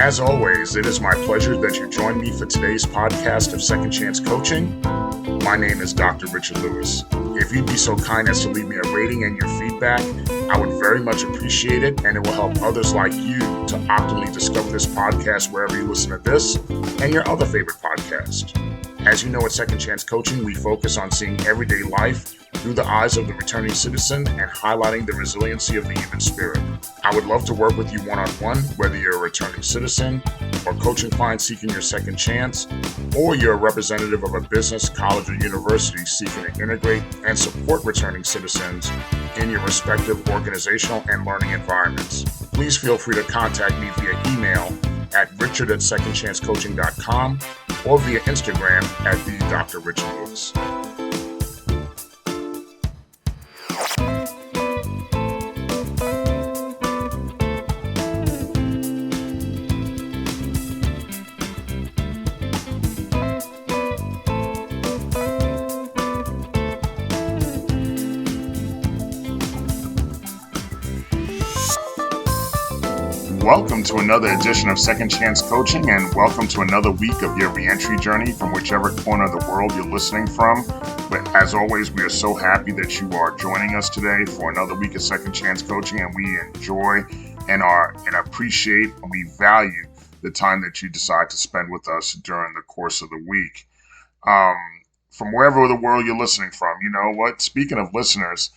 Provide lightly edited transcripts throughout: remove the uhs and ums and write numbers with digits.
As always, it is my pleasure that you join me for today's podcast of Second Chance Coaching. My name is Dr. Richard Lewis. If you'd be so kind as to leave me a rating and your feedback, I would very much appreciate it, and it will help others like you to optimally discover this podcast wherever you listen to this and your other favorite podcast. As you know, at Second Chance Coaching, we focus on seeing everyday life through the eyes of the returning citizen and highlighting the resiliency of the human spirit. I would love to work with you one-on-one, whether you're a returning citizen or coaching client seeking your second chance, or you're a representative of a business, college, or university seeking to integrate and support returning citizens in your respective organizational and learning environments. Please feel free to contact me via email at richard@secondchancecoaching.com or via Instagram at the Dr. Richard Lewis. Welcome to another edition of Second Chance Coaching, and welcome to another week of your reentry journey from whichever corner of the world you're listening from. But as always, we are so happy that you are joining us today for another week of Second Chance Coaching, and we enjoy and appreciate and we value the time that you decide to spend with us during the course of the week. From wherever the world you're listening from, you know what? Speaking of listeners,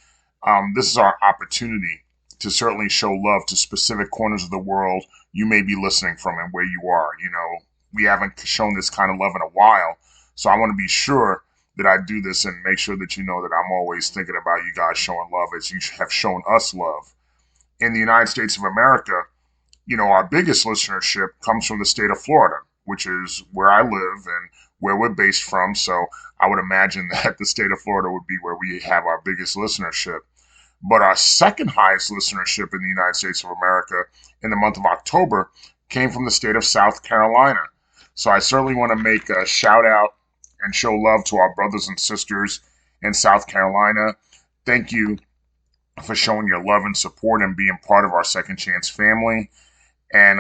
this is our opportunity to certainly show love to specific corners of the world you may be listening from and where you are. You know, we haven't shown this kind of love in a while, so I want to be sure that I do this and make sure that you know that I'm always thinking about you guys showing love as you have shown us love. In the United States of America, you know, our biggest listenership comes from the state of Florida, which is where I live and where we're based from, so I would imagine that the state of Florida would be where we have our biggest listenership. But our second highest listenership in the United States of America in the month of October came from the state of South Carolina. So I certainly want to make a shout out and show love to our brothers and sisters in South Carolina. Thank you for showing your love and support and being part of our Second Chance family. And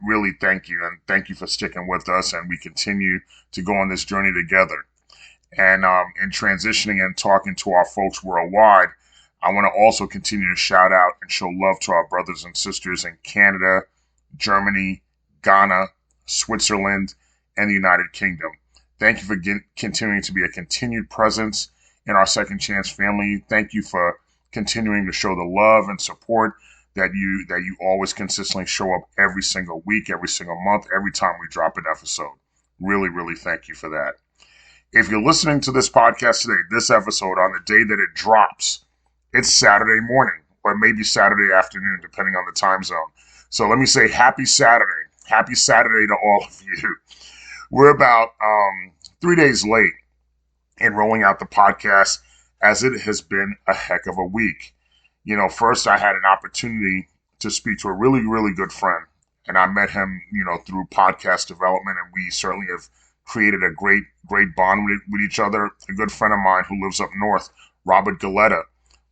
really thank you. And thank you for sticking with us. And we continue to go on this journey together. And in transitioning and talking to our folks worldwide, I want to also continue to shout out and show love to our brothers and sisters in Canada, Germany, Ghana, Switzerland, and the United Kingdom. Thank you for continuing to be a continued presence in our Second Chance family. Thank you for continuing to show the love and support that you always consistently show up every single week, every single month, every time we drop an episode. Really, really thank you for that. If you're listening to this podcast today, this episode, on the day that it drops, it's Saturday morning or maybe Saturday afternoon, depending on the time zone. So let me say happy Saturday. Happy Saturday to all of you. We're about 3 days late in rolling out the podcast, as it has been a heck of a week. You know, first I had an opportunity to speak to a really, really good friend, and I met him, you know, through podcast development, and we certainly have created a great bond with each other. A good friend of mine who lives up north, Robert Galletta,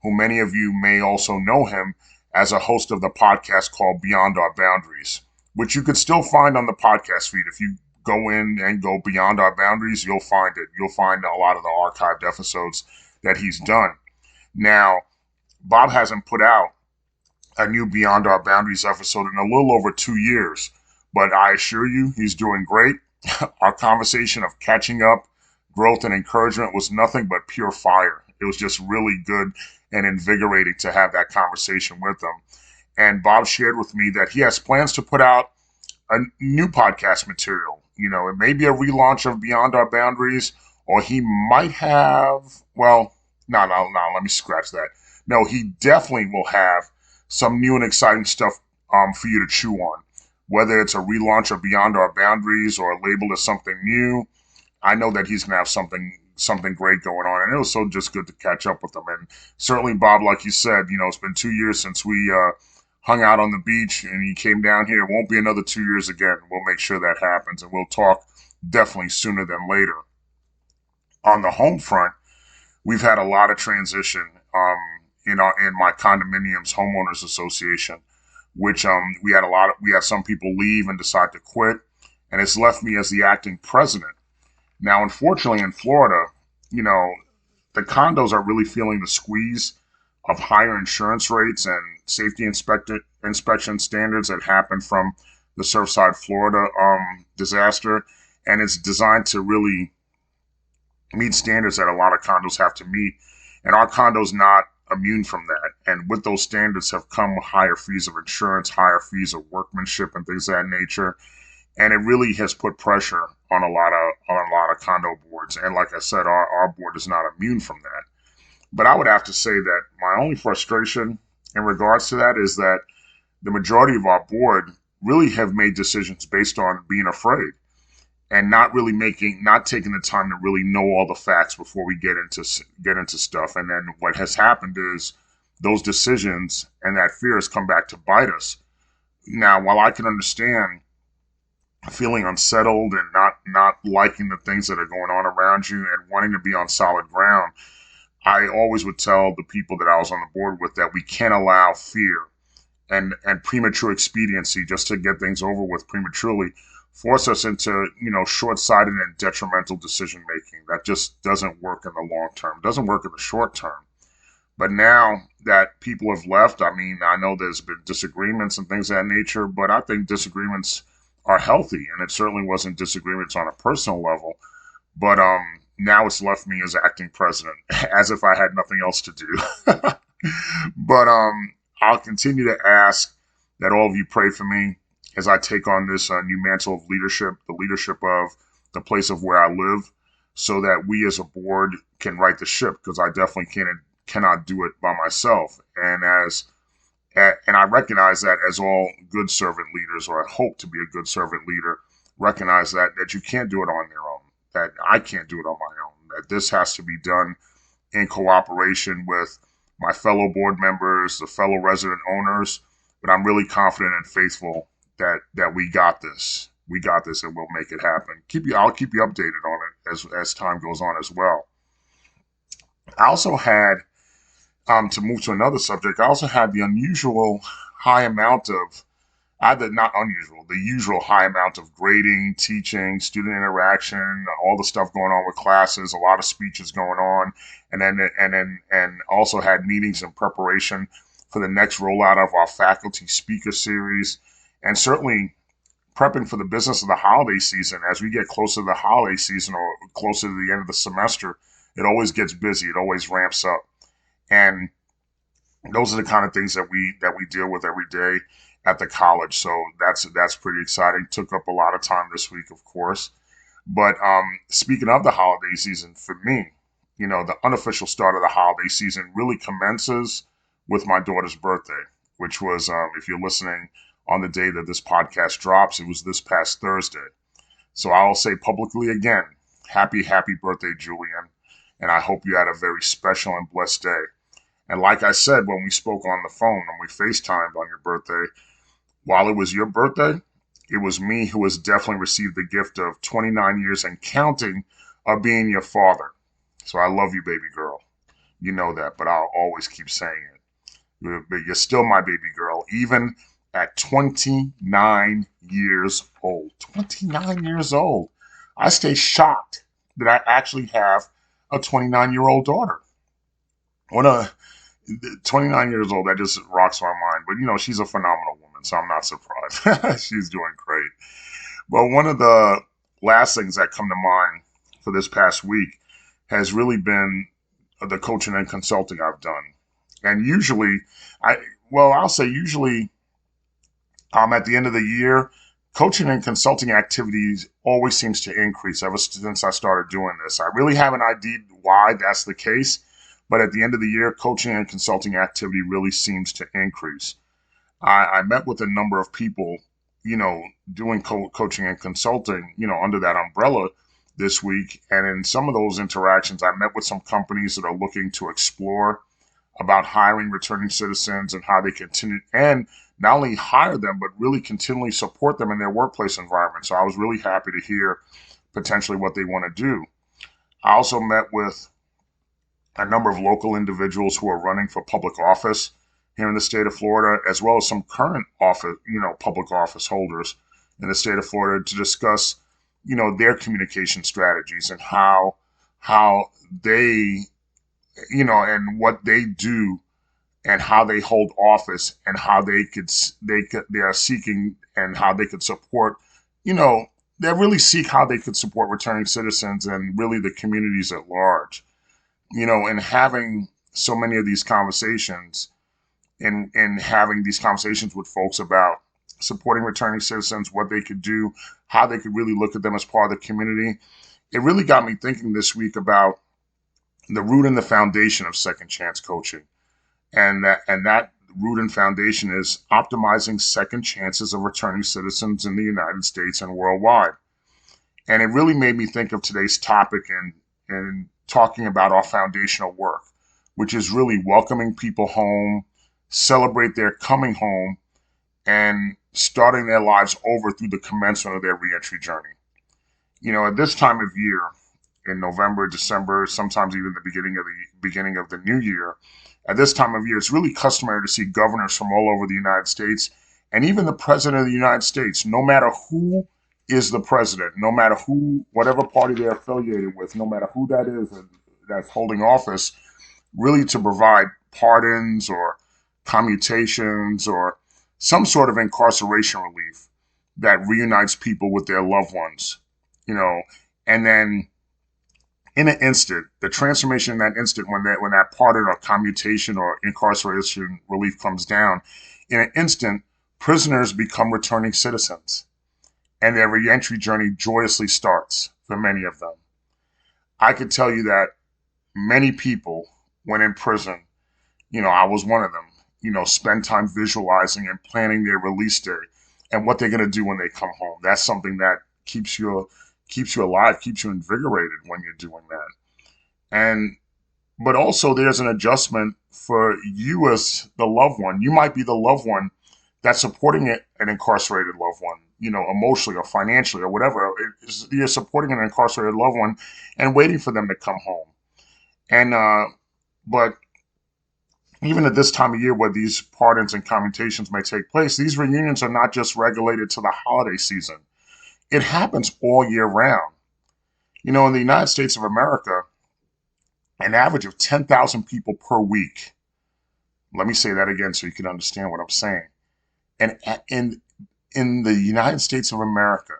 who many of you may also know him as a host of the podcast called Beyond Our Boundaries, which you could still find on the podcast feed. If you go in and go Beyond Our Boundaries, you'll find it. You'll find a lot of the archived episodes that he's done. Now, Bob hasn't put out a new Beyond Our Boundaries episode in a little over 2 years, but I assure you he's doing great. Our conversation of catching up, growth, and encouragement was nothing but pure fire. It was just really good and invigorating to have that conversation with him. And Bob shared with me that he has plans to put out a new podcast material. You know, it may be a relaunch of Beyond Our Boundaries, or he might have, well, no, let me scratch that. No, he definitely will have some new and exciting stuff for you to chew on. Whether it's a relaunch of Beyond Our Boundaries or labeled as something new, I know that he's going to have something great going on. And it was so just good to catch up with him. And certainly, Bob, like you said, you know, it's been 2 years since we hung out on the beach and he came down here. It won't be another 2 years again. We'll make sure that happens. And we'll talk definitely sooner than later. On the home front, we've had a lot of transition in my condominium's homeowners association. which we had some people leave and decide to quit, and it's left me as the acting president. Now, unfortunately, in Florida, you know, the condos are really feeling the squeeze of higher insurance rates and safety inspection standards that happened from the Surfside, Florida disaster, and it's designed to really meet standards that a lot of condos have to meet, and our condo's not immune from that. And with those standards have come higher fees of insurance, higher fees of workmanship, and things of that nature. And it really has put pressure on a lot of condo boards. And like I said, our board is not immune from that. But I would have to say that my only frustration in regards to that is that the majority of our board really have made decisions based on being afraid and not taking the time to really know all the facts before we get into stuff. And then what has happened is those decisions and that fear has come back to bite us. Now, while I can understand feeling unsettled and not liking the things that are going on around you and wanting to be on solid ground, I always would tell the people that I was on the board with that we can't allow fear and premature expediency just to get things over with prematurely force us into, short-sighted and detrimental decision making. That just doesn't work in the long term, doesn't work in the short term. But now that people have left, I mean, I know there's been disagreements and things of that nature, but I think disagreements are healthy, and it certainly wasn't disagreements on a personal level. But now it's left me as acting president, as if I had nothing else to do. But I'll continue to ask that all of you pray for me as I take on this new mantle of leadership, the leadership of the place of where I live, so that we as a board can right the ship, because I definitely cannot do it by myself. And I recognize that, as all good servant leaders, or I hope to be a good servant leader, recognize that you can't do it on your own, that I can't do it on my own, that this has to be done in cooperation with my fellow board members, the fellow resident owners. But I'm really confident and faithful that we got this. We got this, and we'll make it happen. I'll keep you updated on it as time goes on as well. I also had, to move to another subject, I also had the unusual high amount of, not unusual, the usual high amount of grading, teaching, student interaction, all the stuff going on with classes, a lot of speeches going on, and also had meetings in preparation for the next rollout of our faculty speaker series, and certainly prepping for the business of the holiday season. As we get closer to the holiday season or closer to the end of the semester, it always gets busy. It always ramps up. And those are the kind of things that we deal with every day at the college. So that's pretty exciting. Took up a lot of time this week, of course. But speaking of the holiday season, for me, the unofficial start of the holiday season really commences with my daughter's birthday, which was, if you're listening on the day that this podcast drops, it was this past Thursday. So I'll say publicly again, happy birthday, Julian. And I hope you had a very special and blessed day. And like I said, when we spoke on the phone and we FaceTimed on your birthday, while it was your birthday, it was me who has definitely received the gift of 29 years and counting of being your father. So I love you, baby girl. You know that, but I'll always keep saying it. You're still my baby girl, even at 29 years old. 29 years old. I stay shocked that I actually have a 29-year-old daughter. 29 years old, that just rocks my mind. But, she's a phenomenal woman, so I'm not surprised. She's doing great. But one of the last things that come to mind for this past week has really been the coaching and consulting I've done. And usually, I'll say usually at the end of the year, coaching and consulting activities always seems to increase ever since I started doing this. I really haven't ID'd why that's the case, but at the end of the year, coaching and consulting activity really seems to increase. I met with a number of people, doing coaching and consulting, under that umbrella this week. And in some of those interactions, I met with some companies that are looking to explore about hiring returning citizens and how they continue, and not only hire them, but really continually support them in their workplace environment. So I was really happy to hear potentially what they want to do. I also met with a number of local individuals who are running for public office here in the state of Florida, as well as some current office, public office holders in the state of Florida to discuss, their communication strategies and how they, and what they do and how they hold office and how they are seeking and how they could support, you know, they really seek how they could support returning citizens and really the communities at large, and having so many of these conversations and having these conversations with folks about supporting returning citizens, what they could do, how they could really look at them as part of the community. It really got me thinking this week about the root and the foundation of second chance coaching. And that root and foundation is optimizing second chances of returning citizens in the United States and worldwide. And it really made me think of today's topic and talking about our foundational work, which is really welcoming people home, celebrate their coming home, and starting their lives over through the commencement of their reentry journey. At this time of year, in November, December, sometimes even the beginning of the new year, at this time of year, it's really customary to see governors from all over the United States and even the president of the United States, no matter who is the president, no matter whatever party they're affiliated with, no matter who that is that's holding office, really to provide pardons or commutations or some sort of incarceration relief that reunites people with their loved ones, and then in an instant, the transformation in that instant, when that pardon or commutation or incarceration relief comes down, in an instant, prisoners become returning citizens, and their reentry journey joyously starts for many of them. I could tell you that many people, when in prison, I was one of them, spend time visualizing and planning their release day and what they're going to do when they come home. That's something that keeps you alive, keeps you invigorated when you're doing that. But also there's an adjustment for you as the loved one. You might be the loved one that's supporting an incarcerated loved one, emotionally or financially or whatever. You're supporting an incarcerated loved one and waiting for them to come home. But even at this time of year where these pardons and commutations may take place, these reunions are not just regulated to the holiday season. It happens all year round. In the United States of America, an average of 10,000 people per week. Let me say that again so you can understand what I'm saying. And in the United States of America,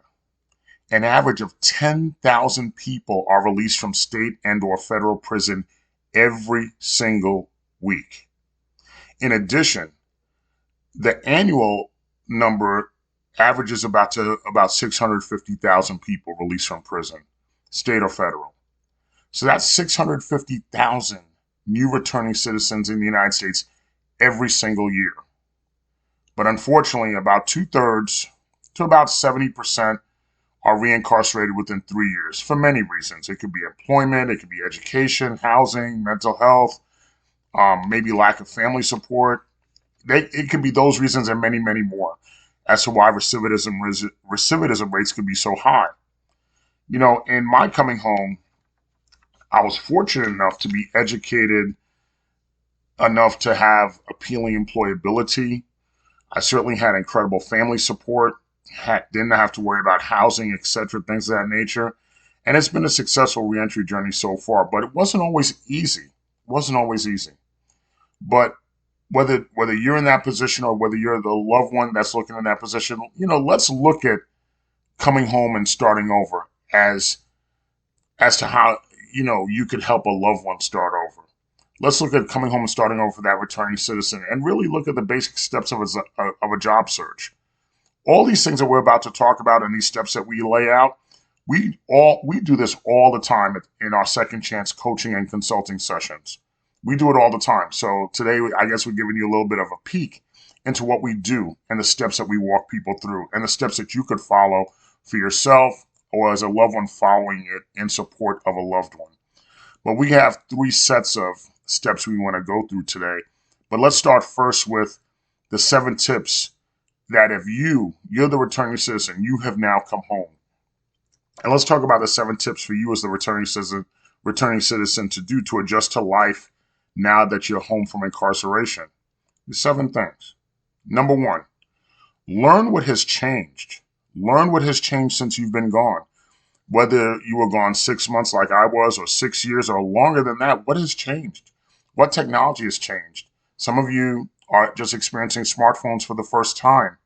an average of 10,000 people are released from state and or federal prison every single week. In addition, the annual number averages about 650,000 people released from prison, state or federal. So that's 650,000 new returning citizens in the United States every single year. But unfortunately, about 2/3 to about 70% are reincarcerated within 3 years for many reasons. It could be employment, it could be education, housing, mental health, maybe lack of family support. It could be those reasons and many, many more as to why recidivism rates could be so high. In my coming home, I was fortunate enough to be educated enough to have appealing employability. I certainly had incredible family support, didn't have to worry about housing, etc., things of that nature. And it's been a successful reentry journey so far, but it wasn't always easy. But whether you're in that position or whether you're the loved one that's looking in that position, let's look at coming home and starting over as to how, you could help a loved one start over. Let's look at coming home and starting over for that returning citizen and really look at the basic steps of a job search. All these things that we're about to talk about and these steps that we lay out, we do this all the time in our second chance coaching and consulting sessions. We do it all the time. So today, I guess we're giving you a little bit of a peek into what we do and the steps that we walk people through and the steps that you could follow for yourself or as a loved one following it in support of a loved one. But we have 3 sets of steps we want to go through today. But let's start first with the 7 tips that if you're the returning citizen, you have now come home. And let's talk about the 7 tips for you as the returning citizen to do to adjust to life now that you're home from incarceration. The 7 things. Number 1, learn what has changed. Learn what has changed since you've been gone. Whether you were gone 6 months like I was, or 6 years, or longer than that, what has changed? What technology has changed? Some of you are just experiencing smartphones for the first time.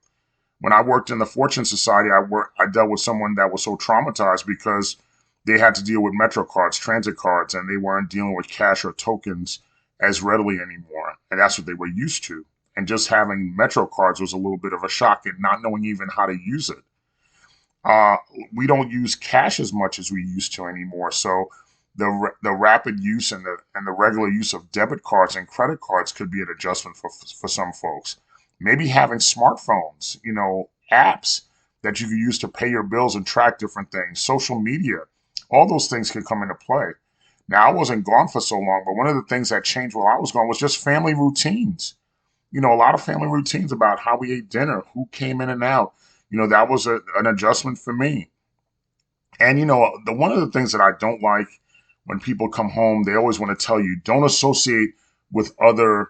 When I worked in the Fortune Society, I dealt with someone that was so traumatized because they had to deal with Metro cards, transit cards, and they weren't dealing with cash or tokens as readily anymore. And that's what they were used to. And just having Metro cards was a little bit of a shock, and not knowing even how to use it. Uh, we don't use cash as much as we used to anymore. So the rapid use and the regular use of debit cards and credit cards could be an adjustment for some folks. Maybe having smartphones, apps that you can use to pay your bills and track different things, social media, all those things can come into play. Now, I wasn't gone for so long, but one of the things that changed while I was gone was just family routines. A lot of family routines about how we ate dinner, who came in and out. That was an adjustment for me. And the one of the things that I don't like when people come home, they always want to tell you don't associate with other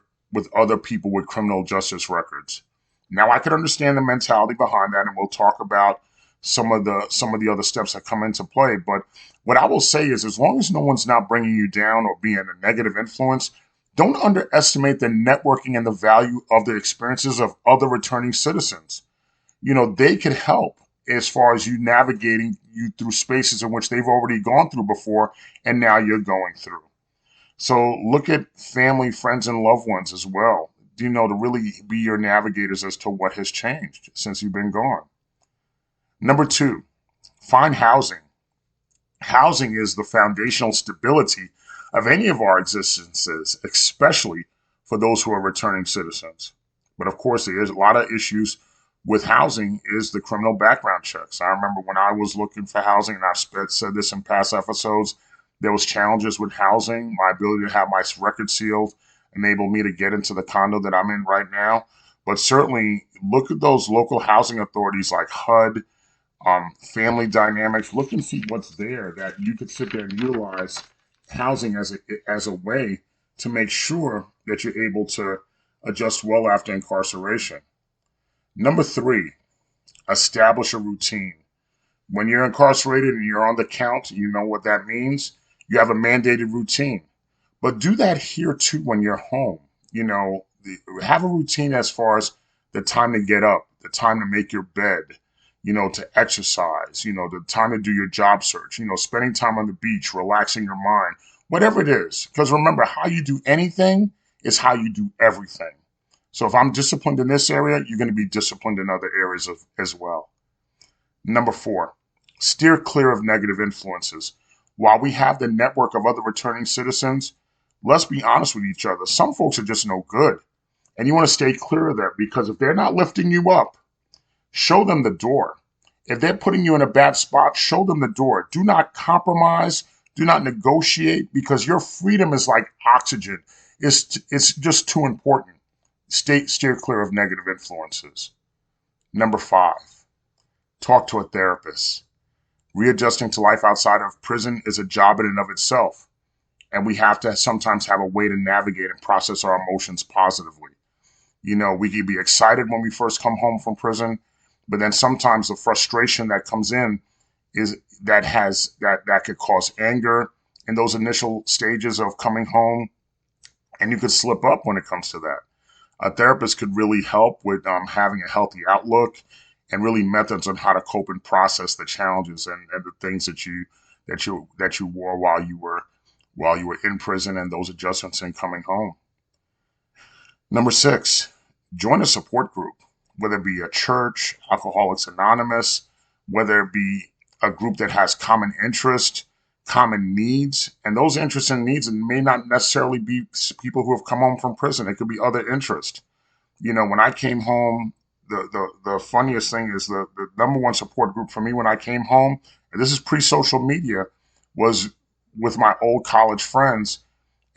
people with criminal justice records. Now, I could understand the mentality behind that, and we'll talk about some of the other steps that come into play. But what I will say is, as long as no one's not bringing you down or being a negative influence, don't underestimate the networking and the value of the experiences of other returning citizens. They could help as far as you navigating you through spaces in which they've already gone through before, and now you're going through. So look at family, friends, and loved ones as well, to really be your navigators as to what has changed since you've been gone. Number 2, find housing. Housing is the foundational stability of any of our existences, especially for those who are returning citizens. But of course, there is a lot of issues with housing is the criminal background checks. I remember when I was looking for housing, and I've said this in past episodes, there was challenges with housing. My ability to have my record sealed enabled me to get into the condo that I'm in right now. But certainly look at those local housing authorities like HUD, family dynamics. Look and see what's there that you could sit there and utilize housing as a way to make sure that you're able to adjust well after incarceration. Number 3, establish a routine. When you're incarcerated and you're on the count, you know what that means. You have a mandated routine. But do that here too when you're home. Have a routine as far as the time to get up, the time to make your bed, to exercise, the time to do your job search, spending time on the beach, relaxing your mind, whatever it is. Because remember, how you do anything is how you do everything. So if I'm disciplined in this area, you're going to be disciplined in other areas as well. Number 4, steer clear of negative influences. While we have the network of other returning citizens, let's be honest with each other. Some folks are just no good. And you want to stay clear of that, because if they're not lifting you up, show them the door. If they're putting you in a bad spot, show them the door. Do not compromise. Do not negotiate, because your freedom is like oxygen. It's just too important. Steer clear of negative influences. Number 5, talk to a therapist. Readjusting to life outside of prison is a job in and of itself. And we have to sometimes have a way to navigate and process our emotions positively. We can be excited when we first come home from prison, but then sometimes the frustration that comes in is that could cause anger in those initial stages of coming home, and you could slip up when it comes to that. A therapist could really help with having a healthy outlook and really methods on how to cope and process the challenges and the things that you wore while you were in prison, and those adjustments in coming home. Number 6, join a support group, whether it be a church, Alcoholics Anonymous, whether it be a group that has common interest, common needs, and those interests and needs may not necessarily be people who have come home from prison. It could be other interests. When I came home, the funniest thing is the number one support group for me when I came home, and this is pre-social media, was with my old college friends,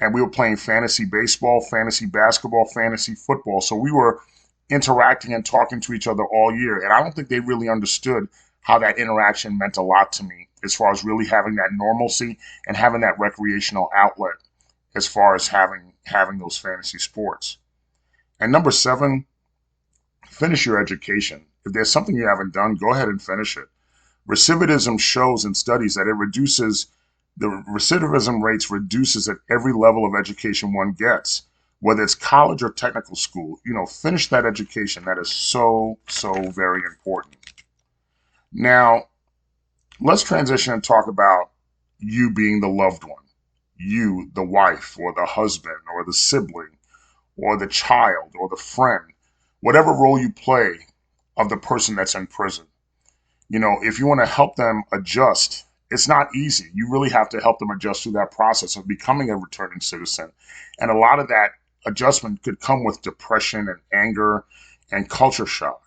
and we were playing fantasy baseball, fantasy basketball, fantasy football. So we were interacting and talking to each other all year. And I don't think they really understood how that interaction meant a lot to me, as far as really having that normalcy and having that recreational outlet, as far as having those fantasy sports. And number seven, finish your education. If there's something you haven't done, go ahead and finish it. Recidivism shows in studies that the recidivism rates reduces at every level of education one gets, whether it's college or technical school. Finish that education. That is so, so very important. Now, let's transition and talk about you being the loved one, you, the wife or the husband or the sibling or the child or the friend, whatever role you play of the person that's in prison. If you want to help them adjust, it's not easy. You really have to help them adjust through that process of becoming a returning citizen. And a lot of that adjustment could come with depression and anger and culture shock.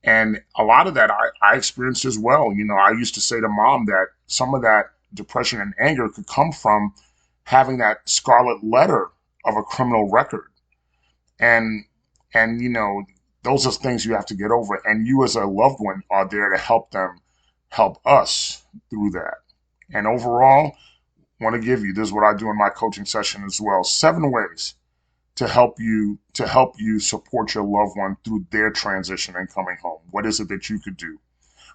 And a lot of that I experienced as well. I used to say to mom that some of that depression and anger could come from having that scarlet letter of a criminal record. And those are things you have to get over. And you as a loved one are there to help them, help us through that. And overall, I want to give you, this is what I do in my coaching session as well, 7 ways to help you support your loved one through their transition and coming home. What is it that you could do?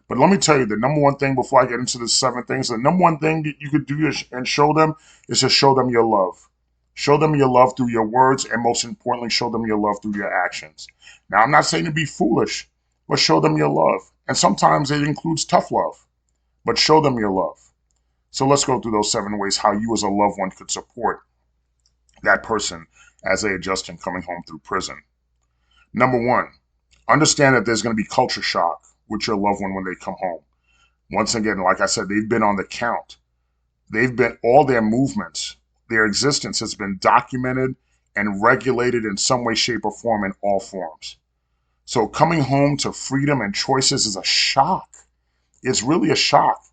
But let me tell you, the number one thing before I get into the 7 things, the number one thing that you could do and show them is to show them your love. Show them your love through your words, and most importantly, show them your love through your actions. Now, I'm not saying to be foolish, but show them your love. And sometimes it includes tough love, but show them your love. So let's go through those 7 ways how you as a loved one could support that person as they adjust and coming home through prison. Number 1, understand that there's going to be culture shock with your loved one when they come home. Once again, like I said, they've been on the count. All their movements, their existence has been documented and regulated in some way, shape, or form in all forms. So coming home to freedom and choices is a shock. It's really a shock.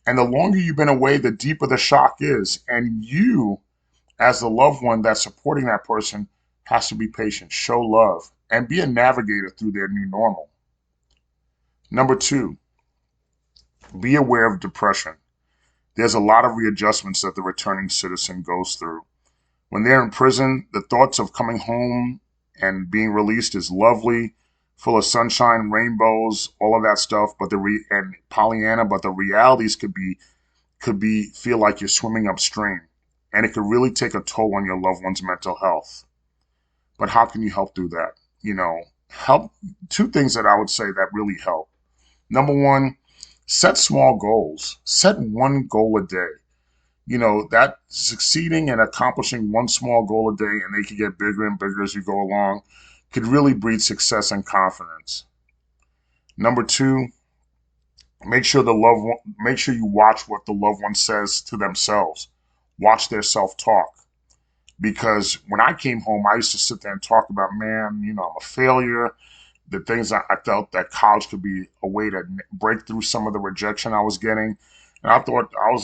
And the longer you've been away, the deeper the shock is. And you, as the loved one that's supporting that person, has to be patient, show love, and be a navigator through their new normal. Number 2, be aware of depression. There's a lot of readjustments that the returning citizen goes through. When they're in prison, the thoughts of coming home and being released is lovely, full of sunshine, rainbows, all of that stuff, and Pollyanna, but the realities could feel like you're swimming upstream, and it could really take a toll on your loved one's mental health. But how can you help through that? Help. 2 things that I would say that really help. Number 1, set small goals. Set 1 goal a day. That succeeding and accomplishing 1 small goal a day, and they can get bigger and bigger as you go along, could really breed success and confidence. Number 2, make sure you watch what the loved one says to themselves. Watch their self-talk. Because when I came home, I used to sit there and talk about, man, I'm a failure. The things I felt that college could be a way to break through some of the rejection I was getting. And I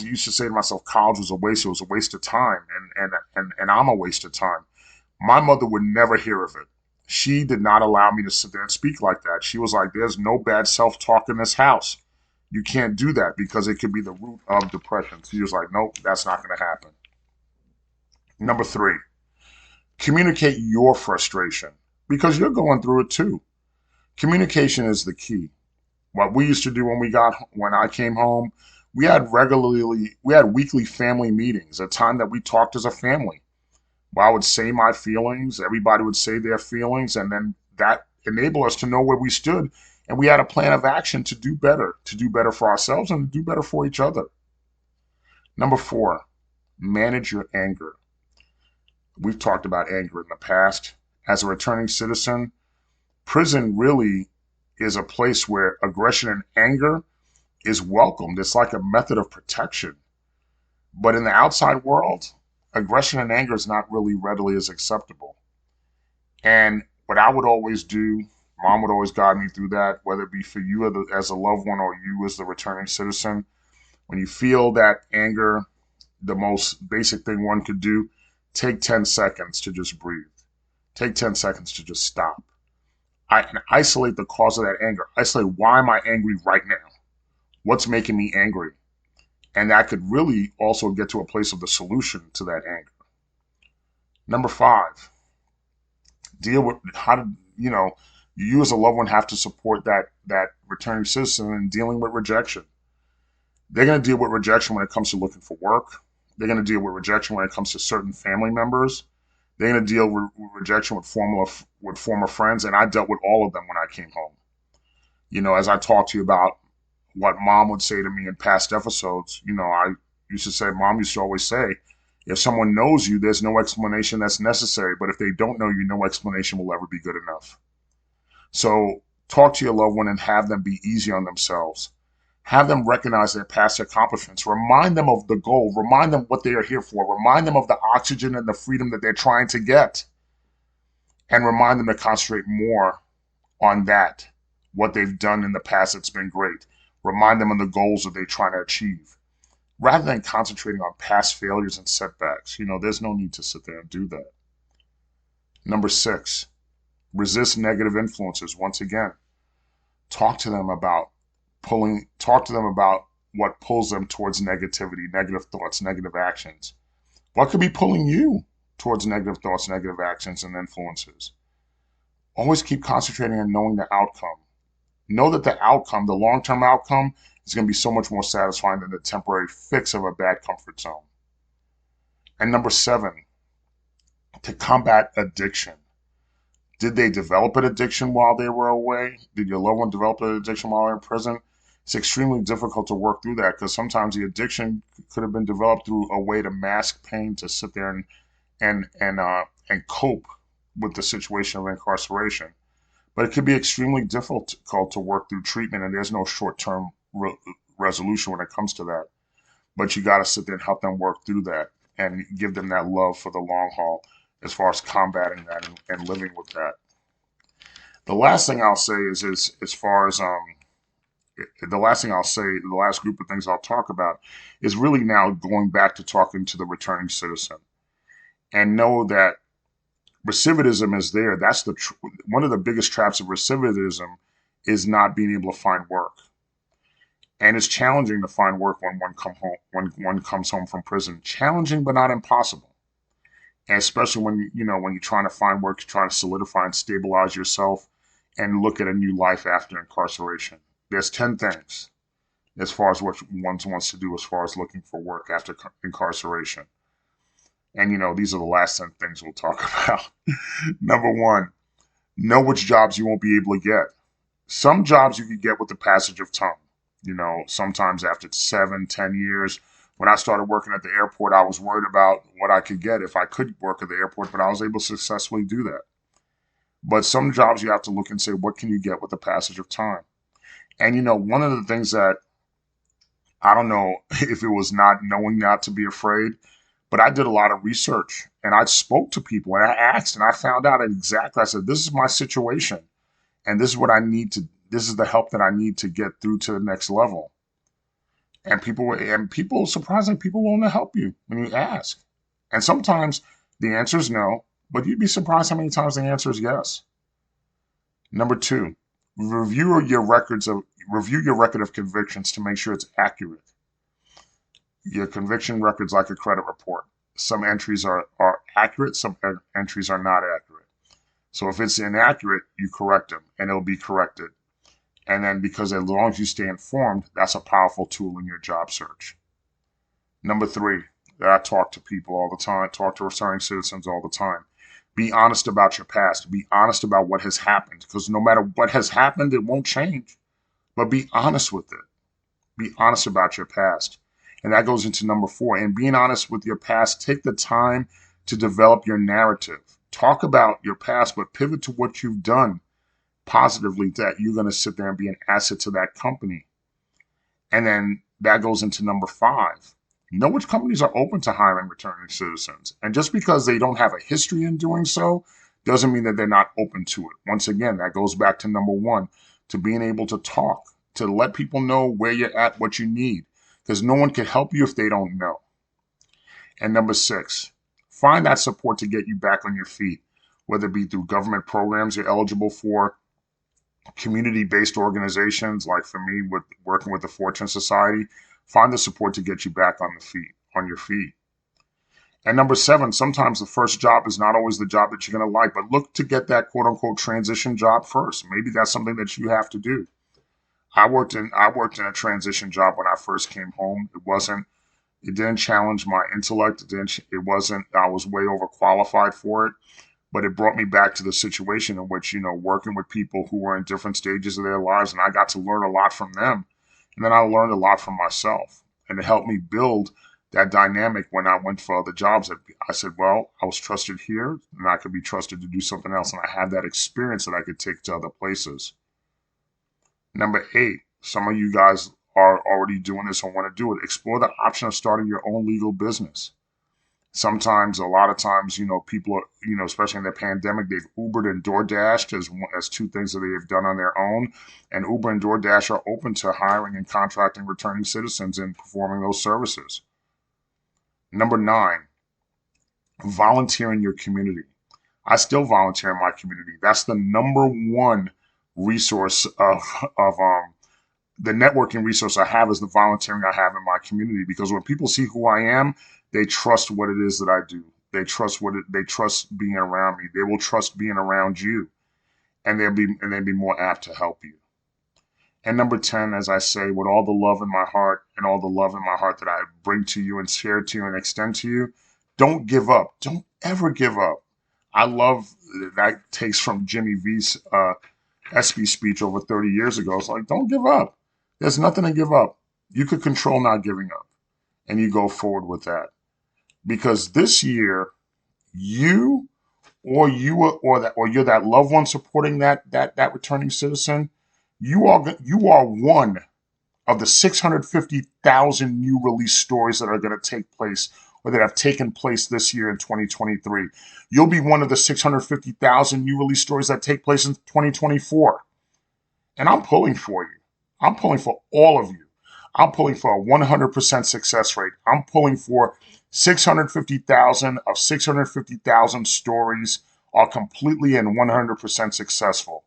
used to say to myself, college was a waste. It was a waste of time. And I'm a waste of time. My mother would never hear of it. She did not allow me to sit there and speak like that. She was like, there's no bad self-talk in this house. You can't do that because it could be the root of depression. She was like, nope, that's not going to happen. Number 3, communicate your frustration because you're going through it too. Communication is the key. What we used to do when I came home, we had weekly family meetings, a time that we talked as a family. I would say my feelings, everybody would say their feelings, and then that enabled us to know where we stood. And we had a plan of action to do better for ourselves and to do better for each other. Number 4, manage your anger. We've talked about anger in the past. As a returning citizen, prison really is a place where aggression and anger is welcomed. It's like a method of protection. But in the outside world, aggression and anger is not really readily as acceptable. And what I would always do, mom would always guide me through that, whether it be for you as a loved one or you as the returning citizen. When you feel that anger, the most basic thing one could do, take 10 seconds to just breathe. Take 10 seconds to just stop. And isolate the cause of that anger. Isolate, why am I angry right now? What's making me angry? And that could really also get to a place of the solution to that anger. Number 5, Deal with how to, you as a loved one have to support that returning citizen in dealing with rejection. They're going to deal with rejection when it comes to looking for work. They're going to deal with rejection when it comes to certain family members. They're going to deal with rejection with former friends, and I dealt with all of them when I came home. As I talked to you about what mom would say to me in past episodes, I used to say, mom used to always say, if someone knows you, there's no explanation that's necessary. But if they don't know you, no explanation will ever be good enough. So talk to your loved one and have them be easy on themselves. Have them recognize their past accomplishments. Remind them of the goal. Remind them what they are here for. Remind them of the oxygen and the freedom that they're trying to get. And remind them to concentrate more on that, what they've done in the past that's been great. Remind them of the goals that they're trying to achieve. Rather than concentrating on past failures and setbacks, there's no need to sit there and do that. Number 6, resist negative influences. Once again, talk to them about what pulls them towards negativity, negative thoughts, negative actions. What could be pulling you towards negative thoughts, negative actions, and influences? Always keep concentrating on knowing the outcome. Know that the outcome, the long-term outcome, is going to be so much more satisfying than the temporary fix of a bad comfort zone. And number 7, to combat addiction. Did they develop an addiction while they were away? Did your loved one develop an addiction while they're in prison? It's extremely difficult to work through that because sometimes the addiction could have been developed through a way to mask pain, to sit there and cope with the situation of incarceration. But it could be extremely difficult to work through treatment, and there's no short-term resolution when it comes to that. But you got to sit there and help them work through that and give them that love for the long haul as far as combating that and living with that. The last thing I'll say is as far as the last thing I'll say, the last group of things I'll talk about is really now going back to talking to the returning citizen and know that recidivism is there. That's one of the biggest traps of recidivism is not being able to find work. And it's challenging to find work when one comes home from prison. Challenging, but not impossible. And especially when when you're trying to find work, you're trying to solidify and stabilize yourself and look at a new life after incarceration. There's 10 things as far as what one wants to do as far as looking for work after incarceration. And these are the last 10 things we'll talk about. Number 1, know which jobs you won't be able to get. Some jobs you can get with the passage of time. Sometimes after 7, 10 years. When I started working at the airport, I was worried about what I could get if I could work at the airport, but I was able to successfully do that. But some jobs you have to look and say, what can you get with the passage of time? And one of the things that I don't know if it was not knowing not to be afraid, but I did a lot of research and I spoke to people and I asked and I found out exactly. I said, this is my situation and this is what I need to, this is the help that I need to get through to the next level. And surprisingly, people willing to help you when you ask. And sometimes the answer is no, but you'd be surprised how many times the answer is yes. Number 2, review your record of convictions to make sure it's accurate. Your conviction record's like a credit report. Some entries are accurate, some entries are not accurate. So if it's inaccurate, you correct them and it'll be corrected. And then because as long as you stay informed, that's a powerful tool in your job search. Number 3, that I talk to people all the time, talk to returning citizens all the time. Be honest about your past. Be honest about what has happened because no matter what has happened, it won't change. But be honest with it. Be honest about your past. And that goes into number 4. And being honest with your past, take the time to develop your narrative. Talk about your past, but pivot to what you've done positively that you're going to sit there and be an asset to that company. And then that goes into number 5. Know which companies are open to hiring returning citizens. And just because they don't have a history in doing so doesn't mean that they're not open to it. Once again, that goes back to number 1, to being able to talk, to let people know where you're at, what you need, because no one can help you if they don't know. And number 6, find that support to get you back on your feet, whether it be through government programs you're eligible for, community-based organizations, like for me, with working with the Fortune Society. Find the support to get you back on your feet. And number seven, sometimes the first job is not always the job that you're going to like, but look to get that quote unquote transition job first. Maybe that's something that you have to do. I worked in a transition job when I first came home. It didn't challenge my intellect. It wasn't, I was way overqualified for it, but it brought me back to the situation in which, working with people who were in different stages of their lives, and I got to learn a lot from them. And then I learned a lot from myself, and it helped me build that dynamic when I went for other jobs. I said, well, I was trusted here and I could be trusted to do something else. And I had that experience that I could take to other places. Number eight, some of you guys are already doing this or want to do it. Explore the option of starting your own legal business. Sometimes, a lot of times, people are, especially in the pandemic, they've Ubered and DoorDashed as two things that they have done on their own. And Uber and DoorDash are open to hiring and contracting returning citizens and performing those services. Number nine, volunteer in your community. I still volunteer in my community. That's the number one resource of the networking resource I have is the volunteering I have in my community, because when people see who I am, they trust what it is that I do. They trust being around me. They will trust being around you, and they'll be more apt to help you. And number 10, as I say, with all the love in my heart and all the love in my heart that I bring to you and share to you and extend to you, don't give up. Don't ever give up. I love that takes from Jimmy V's ESPY speech over 30 years ago. It's like, don't give up. There's nothing to give up. You could control not giving up, and you go forward with that. Because this year, you're that loved one supporting that returning citizen. You are one of the 650,000 new release stories that are going to take place or that have taken place this year in 2023. You'll be one of the 650,000 new release stories that take place in 2024. And I'm pulling for you. I'm pulling for all of you. I'm pulling for a 100% success rate. I'm pulling for 650,000 of 650,000 stories are completely and 100% successful.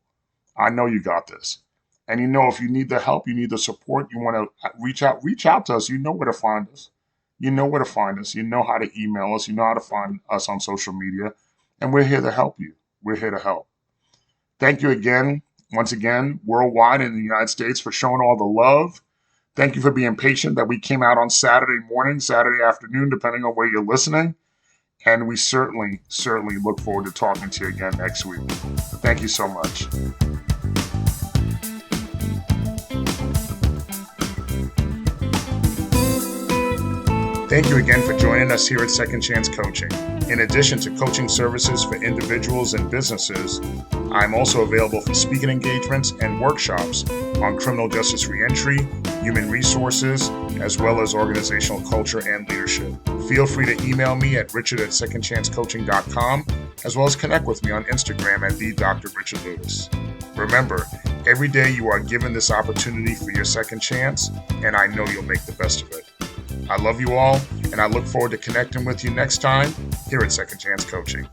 I know you got this. And if you need the help, you need the support, you want to reach out to us. You know where to find us. You know where to find us. You know how to email us. You know how to find us on social media. And we're here to help you. We're here to help. Thank you again, once again, worldwide in the United States, for showing all the love. Thank you for being patient that we came out on Saturday morning, Saturday afternoon, depending on where you're listening. And we certainly look forward to talking to you again next week. Thank you so much. Thank you again for joining us here at Second Chance Coaching. In addition to coaching services for individuals and businesses, I'm also available for speaking engagements and workshops on criminal justice reentry, human resources, as well as organizational culture and leadership. Feel free to email me at richard@secondchancecoaching.com, as well as connect with me on Instagram at @DrRichardLewis. Remember, every day you are given this opportunity for your second chance, and I know you'll make the best of it. I love you all, and I look forward to connecting with you next time here at Second Chance Coaching.